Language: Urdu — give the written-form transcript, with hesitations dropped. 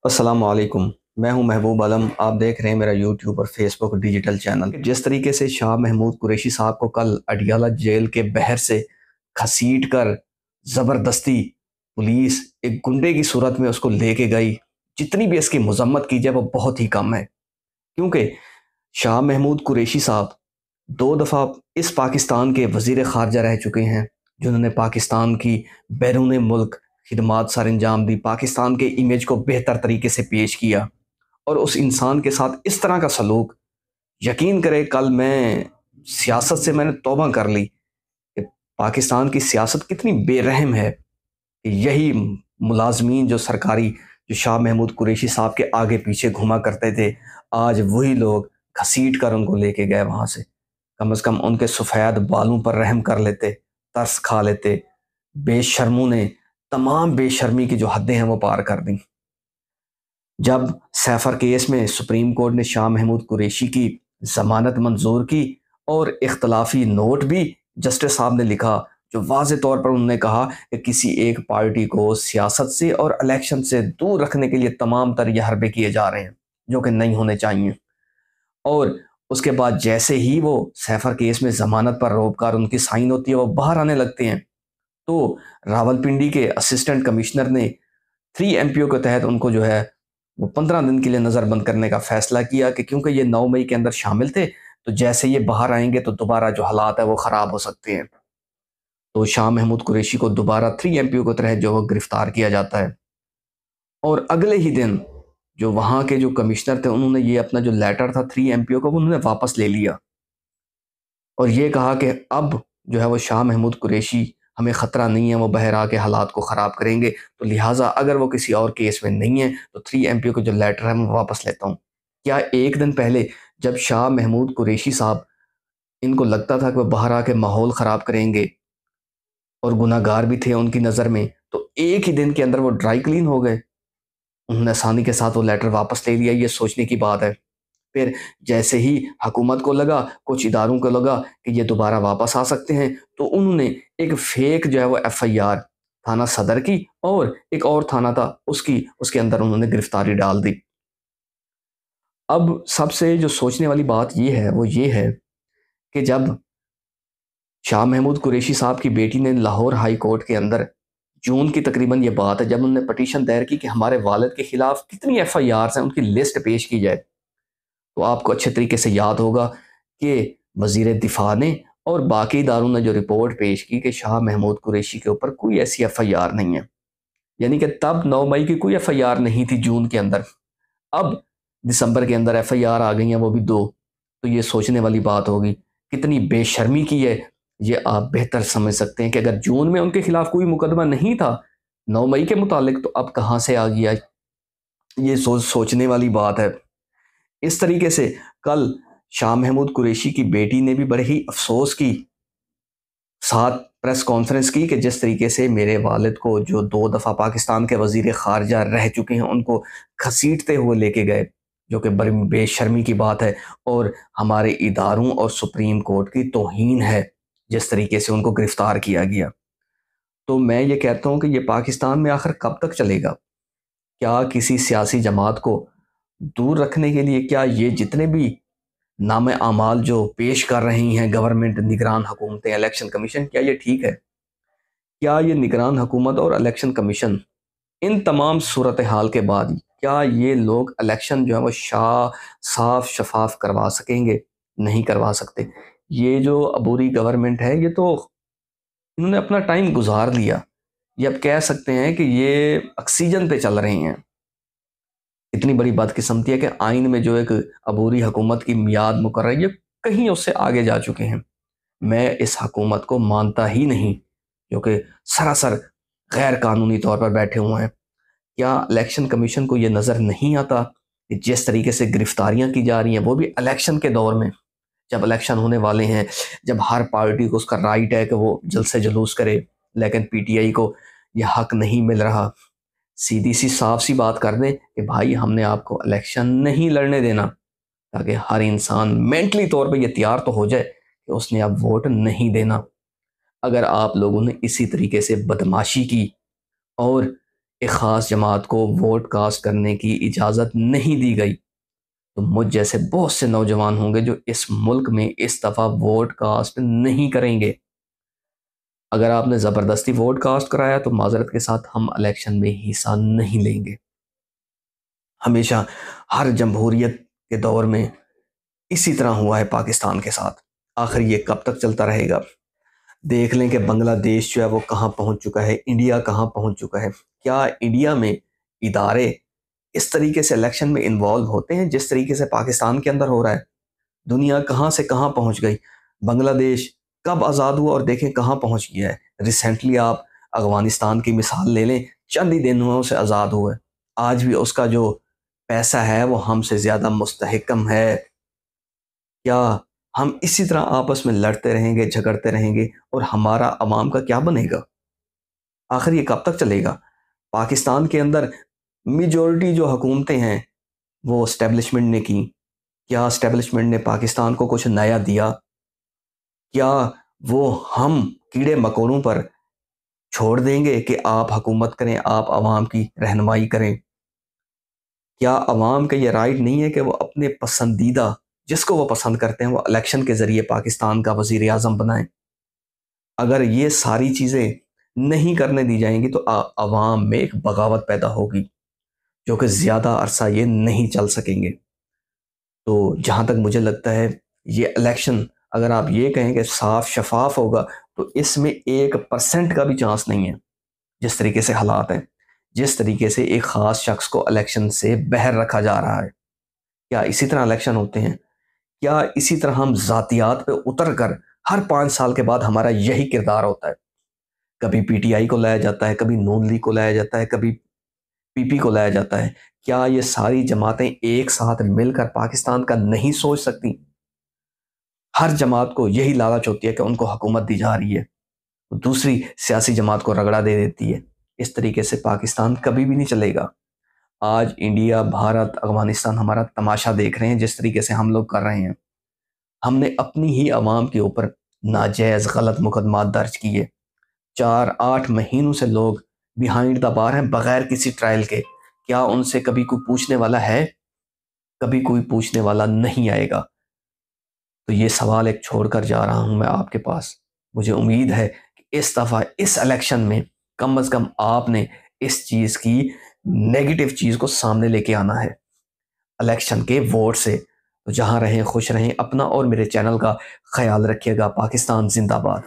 السلام علیکم۔ میں ہوں محبوب علم، آپ دیکھ رہے ہیں میرا یوٹیوب اور فیس بک ڈیجیٹل چینل۔ جس طریقے سے شاہ محمود قریشی صاحب کو کل اڈیالہ جیل کے بہر سے گھسیٹ کر زبردستی پولیس ایک گنڈے کی صورت میں اس کو لے کے گئی، جتنی بھی اس کی مذمت کی جائے وہ بہت ہی کم ہے، کیونکہ شاہ محمود قریشی صاحب 2 دفعہ اس پاکستان کے وزیر خارجہ رہ چکے ہیں، جنہوں نے پاکستان کی بیرون ملک خدمات سر انجام دی، پاکستان کے امیج کو بہتر طریقے سے پیش کیا، اور اس انسان کے ساتھ اس طرح کا سلوک، یقین کرے کل سیاست سے میں نے توبہ کر لی کہ پاکستان کی سیاست کتنی بے رحم ہے کہ یہی ملازمین جو سرکاری جو شاہ محمود قریشی صاحب کے آگے پیچھے گھوما کرتے تھے، آج وہی لوگ گھسیٹ کر ان کو لے کے گئے وہاں سے۔ کم از کم ان کے سفید بالوں پر رحم کر لیتے، ترس کھا لیتے۔ بے شرموں نے تمام بے شرمی کی جو حدیں ہیں وہ پار کر دیں۔ جب سیفر کیس میں سپریم کورٹ نے شاہ محمود قریشی کی ضمانت منظور کی اور اختلافی نوٹ بھی جسٹس صاحب نے لکھا، جو واضح طور پر انہوں نے کہا کہ کسی ایک پارٹی کو سیاست سے اور الیکشن سے دور رکھنے کے لیے تمام تر یہ حربے کیے جا رہے ہیں جو کہ نہیں ہونے چاہیے۔ اور اس کے بعد جیسے ہی وہ سیفر کیس میں ضمانت پر روبکار ان کی سائن ہوتی ہے، وہ باہر آنے لگتے ہیں، تو راولپنڈی کے اسسٹنٹ کمشنر نے 3 MPO کے تحت ان کو جو ہے وہ 15 دن کے لیے نظر بند کرنے کا فیصلہ کیا، کہ کیونکہ یہ 9 مئی کے اندر شامل تھے، تو جیسے یہ باہر آئیں گے تو دوبارہ جو حالات ہے وہ خراب ہو سکتے ہیں۔ تو شاہ محمود قریشی کو دوبارہ 3 MPO کے تحت جو وہ گرفتار کیا جاتا ہے، اور اگلے ہی دن جو وہاں کے جو کمشنر تھے انہوں نے یہ اپنا جو لیٹر تھا 3 MPO کا انہوں نے واپس لے لیا، اور یہ کہا کہ اب جو ہے وہ شاہ محمود قریشی ہمیں خطرہ نہیں ہے، وہ بہر آ کے حالات کو خراب کریں گے، تو لہٰذا اگر وہ کسی اور کیس میں نہیں ہے تو 3 MPO کا جو لیٹر ہے میں واپس لیتا ہوں۔ کیا ایک دن پہلے جب شاہ محمود قریشی صاحب ان کو لگتا تھا کہ وہ باہر آ کے ماحول خراب کریں گے اور گناہ گار بھی تھے ان کی نظر میں، تو ایک ہی دن کے اندر وہ ڈرائی کلین ہو گئے، انہوں نے آسانی کے ساتھ وہ لیٹر واپس لے لیا؟ یہ سوچنے کی بات ہے۔ پھر جیسے ہی حکومت کو لگا، کچھ اداروں کو لگا کہ یہ دوبارہ واپس آ سکتے ہیں، تو انہوں نے ایک فیک جو ہے وہ FIR تھانہ صدر کی، اور ایک اور تھانہ تھا اس کے اندر انہوں نے گرفتاری ڈال دی۔ اب سب سے جو سوچنے والی بات یہ ہے کہ جب شاہ محمود قریشی صاحب کی بیٹی نے لاہور ہائی کورٹ کے اندر جون کی تقریباً یہ بات ہے جب انہوں نے پٹیشن دائر کی کہ ہمارے والد کے خلاف کتنی FIRs ہیں، ان کی لسٹ پیش کی جائے، تو آپ کو اچھے طریقے سے یاد ہوگا کہ وزیر دفاع نے اور باقی اداروں نے جو رپورٹ پیش کی کہ شاہ محمود قریشی کے اوپر کوئی ایسی FIR نہیں ہے، یعنی کہ تب 9 مئی کی کوئی FIR نہیں تھی جون کے اندر، اب دسمبر کے اندر FIR آ گئی ہیں، وہ بھی 2۔ تو یہ سوچنے والی بات ہوگی کتنی بے شرمی کی ہے، یہ آپ بہتر سمجھ سکتے ہیں کہ اگر جون میں ان کے خلاف کوئی مقدمہ نہیں تھا 9 مئی کے متعلق، تو اب کہاں سے آ گیا؟ یہ سوچنے والی بات ہے۔ اس طریقے سے کل شاہ محمود قریشی کی بیٹی نے بھی بڑے ہی افسوس کی ساتھ پریس کانفرنس کی کہ جس طریقے سے میرے والد کو جو 2 دفعہ پاکستان کے وزیر خارجہ رہ چکے ہیں ان کو گھسیٹتے ہوئے لے کے گئے، جو کہ بڑی بے شرمی کی بات ہے اور ہمارے اداروں اور سپریم کورٹ کی توہین ہے جس طریقے سے ان کو گرفتار کیا گیا۔ تو میں یہ کہتا ہوں کہ یہ پاکستان میں آخر کب تک چلے گا؟ کیا کسی سیاسی جماعت کو دور رکھنے کے لیے کیا یہ جتنے بھی نام اعمال جو پیش کر رہی ہیں گورنمنٹ، نگران حکومتیں، الیکشن کمیشن، کیا یہ ٹھیک ہے؟ کیا یہ نگران حکومت اور الیکشن کمیشن ان تمام صورتحال کے بعد کیا یہ لوگ الیکشن جو ہے وہ صاف شفاف کروا سکیں گے؟ نہیں کروا سکتے۔ یہ جو عبوری گورنمنٹ ہے یہ تو انہوں نے اپنا ٹائم گزار لیا، یہ اب کہہ سکتے ہیں کہ یہ آکسیجن پہ چل رہے ہیں۔ اتنی بڑی بدقسمتی ہے کہ آئین میں جو ایک عبوری حکومت کی میعاد مقرر ہے، یہ کہیں اس سے آگے جا چکے ہیں۔ میں اس حکومت کو مانتا ہی نہیں، جو کہ سراسر غیر قانونی طور پر بیٹھے ہوئے ہیں۔ کیا الیکشن کمیشن کو یہ نظر نہیں آتا کہ جس طریقے سے گرفتاریاں کی جا رہی ہیں، وہ بھی الیکشن کے دور میں، جب الیکشن ہونے والے ہیں، جب ہر پارٹی کو اس کا رائٹ ہے کہ وہ جلسے جلوس کرے، لیکن PTI کو یہ حق نہیں مل رہا؟ سیدھی سی صاف سی بات کر دیں کہ بھائی ہم نے آپ کو الیکشن نہیں لڑنے دینا، تاکہ ہر انسان مینٹلی طور پہ یہ تیار تو ہو جائے کہ اس نے اب ووٹ نہیں دینا۔ اگر آپ لوگوں نے اسی طریقے سے بدماشی کی اور ایک خاص جماعت کو ووٹ کاسٹ کرنے کی اجازت نہیں دی گئی تو مجھ جیسے بہت سے نوجوان ہوں گے جو اس ملک میں اس دفعہ ووٹ کاسٹ نہیں کریں گے۔ اگر آپ نے زبردستی ووٹ کاسٹ کرایا تو معذرت کے ساتھ ہم الیکشن میں حصہ نہیں لیں گے۔ ہمیشہ ہر جمہوریت کے دور میں اسی طرح ہوا ہے پاکستان کے ساتھ۔ آخر یہ کب تک چلتا رہے گا؟ دیکھ لیں کہ بنگلہ دیش جو ہے وہ کہاں پہنچ چکا ہے، انڈیا کہاں پہنچ چکا ہے۔ کیا انڈیا میں ادارے اس طریقے سے الیکشن میں انوالو ہوتے ہیں جس طریقے سے پاکستان کے اندر ہو رہا ہے؟ دنیا کہاں سے کہاں پہنچ گئی۔ بنگلہ دیش کب آزاد ہوا اور دیکھیں کہاں پہنچ گیا ہے۔ ریسنٹلی آپ افغانستان کی مثال لے لیں، چند ہی دنوں سے آزاد ہوا ہے، آج بھی اس کا جو پیسہ ہے وہ ہم سے زیادہ مستحکم ہے۔ کیا ہم اسی طرح آپس میں لڑتے رہیں گے، جھگڑتے رہیں گے اور ہمارا عوام کا کیا بنے گا؟ آخر یہ کب تک چلے گا؟ پاکستان کے اندر میجورٹی جو حکومتیں ہیں وہ اسٹیبلشمنٹ نے کی۔ کیا اسٹیبلشمنٹ نے پاکستان کو کچھ نیا دیا؟ کیا وہ ہم کیڑے مکوڑوں پر چھوڑ دیں گے کہ آپ حکومت کریں، آپ عوام کی رہنمائی کریں؟ کیا عوام کا یہ رائٹ نہیں ہے کہ وہ اپنے پسندیدہ جس کو وہ پسند کرتے ہیں وہ الیکشن کے ذریعے پاکستان کا وزیر اعظم بنائیں؟ اگر یہ ساری چیزیں نہیں کرنے دی جائیں گی تو عوام میں ایک بغاوت پیدا ہوگی جو کہ زیادہ عرصہ یہ نہیں چل سکیں گے۔ تو جہاں تک مجھے لگتا ہے یہ الیکشن اگر آپ یہ کہیں کہ صاف شفاف ہوگا تو اس میں 1% کا بھی چانس نہیں ہے۔ جس طریقے سے حالات ہیں، جس طریقے سے ایک خاص شخص کو الیکشن سے باہر رکھا جا رہا ہے، کیا اسی طرح الیکشن ہوتے ہیں؟ کیا اسی طرح ہم ذاتیات پہ اتر کر ہر 5 سال کے بعد ہمارا یہی کردار ہوتا ہے؟ کبھی پی ٹی آئی کو لایا جاتا ہے، کبھی نون لیگ کو لایا جاتا ہے، کبھی پی پی کو لایا جاتا ہے۔ کیا یہ ساری جماعتیں ایک ساتھ مل کر پاکستان کا نہیں سوچ سکتی؟ ہر جماعت کو یہی لالچ ہوتی ہے کہ ان کو حکومت دی جا رہی ہے، دوسری سیاسی جماعت کو رگڑا دے دیتی ہے۔ اس طریقے سے پاکستان کبھی بھی نہیں چلے گا۔ آج انڈیا، بھارت، افغانستان ہمارا تماشا دیکھ رہے ہیں جس طریقے سے ہم لوگ کر رہے ہیں۔ ہم نے اپنی ہی عوام کے اوپر ناجائز غلط مقدمات درج کیے۔ 4-8 مہینوں سے لوگ بیہائنڈ دا بار ہیں بغیر کسی ٹرائل کے۔ کیا ان سے کبھی کوئی پوچھنے والا ہے؟ کبھی کوئی پوچھنے والا نہیں آئے گا۔ تو یہ سوال ایک چھوڑ کر جا رہا ہوں میں آپ کے پاس۔ مجھے امید ہے کہ اس دفعہ اس الیکشن میں کم از کم آپ نے اس چیز کی نیگیٹو چیز کو سامنے لے کے آنا ہے الیکشن کے ووٹ سے۔ تو جہاں رہیں خوش رہیں، اپنا اور میرے چینل کا خیال رکھیے گا۔ پاکستان زندہ باد۔